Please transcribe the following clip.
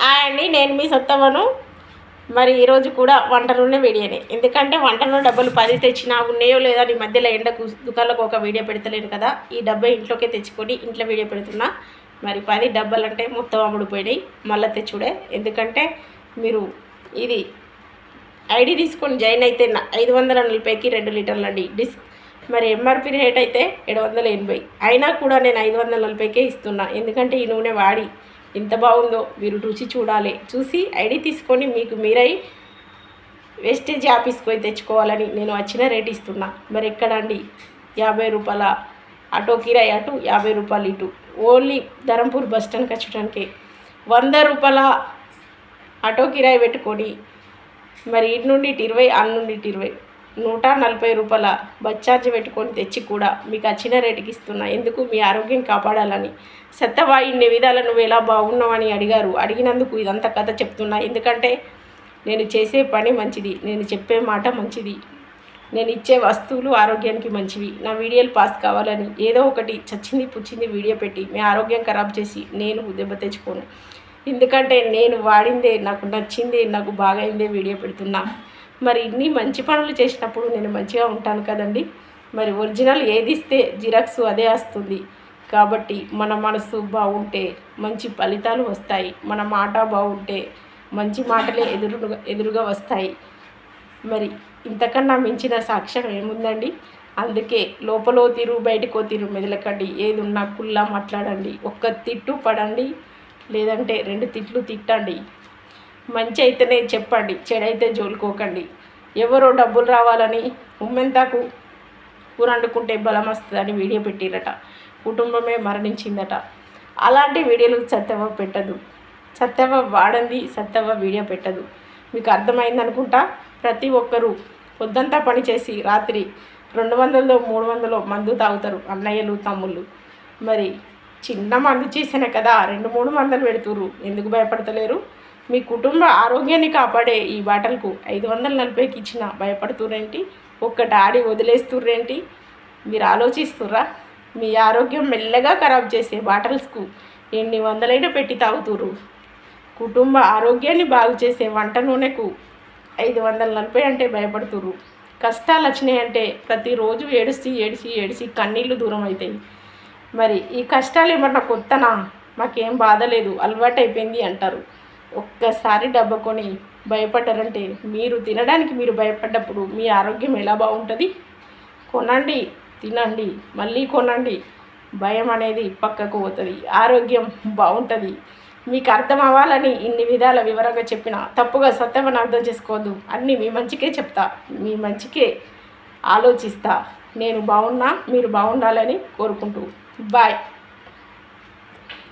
అండి నేను మీ సొత్తవను. మరి ఈరోజు కూడా వంట నూనె వీడియోనే. ఎందుకంటే వంట నూనె డబ్బులు 10 తెచ్చినా ఉన్నాయో లేదా ఈ మధ్యలో ఎండకు దుకాణంలో ఒక వీడియో పెడతలేను కదా, ఈ డబ్బా ఇంట్లోకే తెచ్చుకొని ఇంట్లో వీడియో పెడుతున్నా. మరి 10 డబ్బాలంటే మొత్తం అమ్ముడుపోయినాయి, మళ్ళీ తెచ్చుడే. ఎందుకంటే మీరు ఇది ఐడి తీసుకొని జాయిన్ అయితే 540కి 2 లీటర్లు అండి. మరి ఎంఆర్పి రేట్ అయితే 780, అయినా కూడా నేను 540కే ఇస్తున్నా. ఎందుకంటే ఈ నూనె వాడి ఎంత బాగుందో మీరు రుచి చూడాలి. చూసి ఐడి తీసుకొని మీకు మీరై వేస్టేజ్ ఆఫీస్కి పోయి తెచ్చుకోవాలని నేను వచ్చిన రేట్ ఇస్తున్నా. మరి ఎక్కడండి 50 రూపాయల ఆటో కిరాయి అటు, 50 రూపాయలు ఇటు. ఓన్లీ ధరంపూర్ బస్ స్టాండ్కి వచ్చడానికి 100 రూపాయల ఆటో కిరాయి పెట్టుకొని మరి ఇటు నుండి 20, అన్న నుండి 20, 140 రూపాయల బస్ ఛార్జ్ పెట్టుకొని తెచ్చి కూడా మీకు వచ్చిన రేటుకి ఇస్తున్నా. ఎందుకు? మీ ఆరోగ్యం కాపాడాలని. సత్తవా ఇన్ని విధాలు నువ్వు ఎలా బాగున్నావని అడిగారు. అడిగినందుకు ఇదంతా కథ చెప్తున్నా. ఎందుకంటే నేను చేసే పని మంచిది, నేను చెప్పే మాట మంచిది, నేను ఇచ్చే వస్తువులు ఆరోగ్యానికి మంచివి. నా వీడియోలు పాస్ కావాలని ఏదో ఒకటి చచ్చింది పుచ్చింది వీడియో పెట్టి మీ ఆరోగ్యం ఖరాబ్ చేసి నేను దెబ్బ తెచ్చుకోను. ఎందుకంటే నేను వాడిందే, నాకు నచ్చిందే, నాకు బాగైందే వీడియో పెడుతున్నా. మరి ఇన్ని మంచి పనులు చేసినప్పుడు నేను మంచిగా ఉంటాను కదండి. మరి ఒరిజినల్ ఏది ఇస్తే జిరాక్స్ అదే వస్తుంది. కాబట్టి మన మనసు బాగుంటే మంచి ఫలితాలు వస్తాయి, మన మాట బాగుంటే మంచి మాటలే ఎదురుగా వస్తాయి. మరి ఇంతకన్నా మించిన సాక్ష్యం ఏముందండి? అందుకే లోపలో తీరు బయటకో తీరు మెదలకండి. ఏది ఉన్నా కుల్లా మాట్లాడండి. ఒక్క తిట్టు పడండి, లేదంటే 2 తిట్లు తిట్టండి. మంచి అయితేనే చెప్పండి, చెడైతే జోలుకోకండి. ఎవరో డబ్బులు రావాలని ఉమ్మెంతాకు కూర వండుకుంటే బలం వస్తుందని వీడియో పెట్టిరట, కుటుంబమే మరణించిందట. అలాంటి వీడియోలు సత్యవ పెట్టదు. సత్యవ వాడంది, సత్యవ వీడియో పెట్టదు. మీకు అర్థమైంది అనుకుంటా. ప్రతి ఒక్కరూ పొద్దంతా పనిచేసి రాత్రి 200, 300 మందు తాగుతారు అన్నయ్యలు, తమ్ముళ్ళు. మరి చిన్న మందు చేసినా కదా 2, 3 మందులు పెడుతుర్రు. ఎందుకు భయపడతలేరు? మీ కుటుంబ ఆరోగ్యాన్ని కాపాడే ఈ బాటలకు 540కి ఇచ్చిన భయపడుతుర్రేంటి? ఒక్కటి ఆడి వదిలేస్తుర్రేంటి? మీరు ఆలోచిస్తుర్రా? మీ ఆరోగ్యం మెల్లగా ఖరాబ్ చేసే బాటల్స్కు ఎన్ని వందలైనా పెట్టి తాగుతుర్రు. కుటుంబ ఆరోగ్యాన్ని బాగు చేసే వంట నూనెకు 540 అంటే భయపడుతుర్రు. కష్టాలు వచ్చినాయంటే ప్రతిరోజు ఏడిసి కన్నీళ్ళు దూరం అవుతాయి. మరి ఈ కష్టాలు ఏమన్నా కొత్తనా? మాకేం బాధ లేదు, అలవాటు అయిపోయింది అంటారు. ఒక్కసారి డబ్బా కొని భయపడ్డారంటే మీరు తినడానికి మీరు భయపడ్డప్పుడు మీ ఆరోగ్యం ఎలా బాగుంటుంది? కొనండి, తినండి, మళ్ళీ కొనండి. భయం అనేది పక్కకు పోతుంది, ఆరోగ్యం బాగుంటుంది. మీకు అర్థం అవ్వాలని ఇన్ని విధాల వివరంగా చెప్పిన తప్పుగా సత్యమని అర్థం చేసుకోవద్దు. అన్నీ మీ మంచికే చెప్తా, మీ మంచికే ఆలోచిస్తా. నేను బాగున్నా, మీరు బాగుండాలని కోరుకుంటూ బాయ్.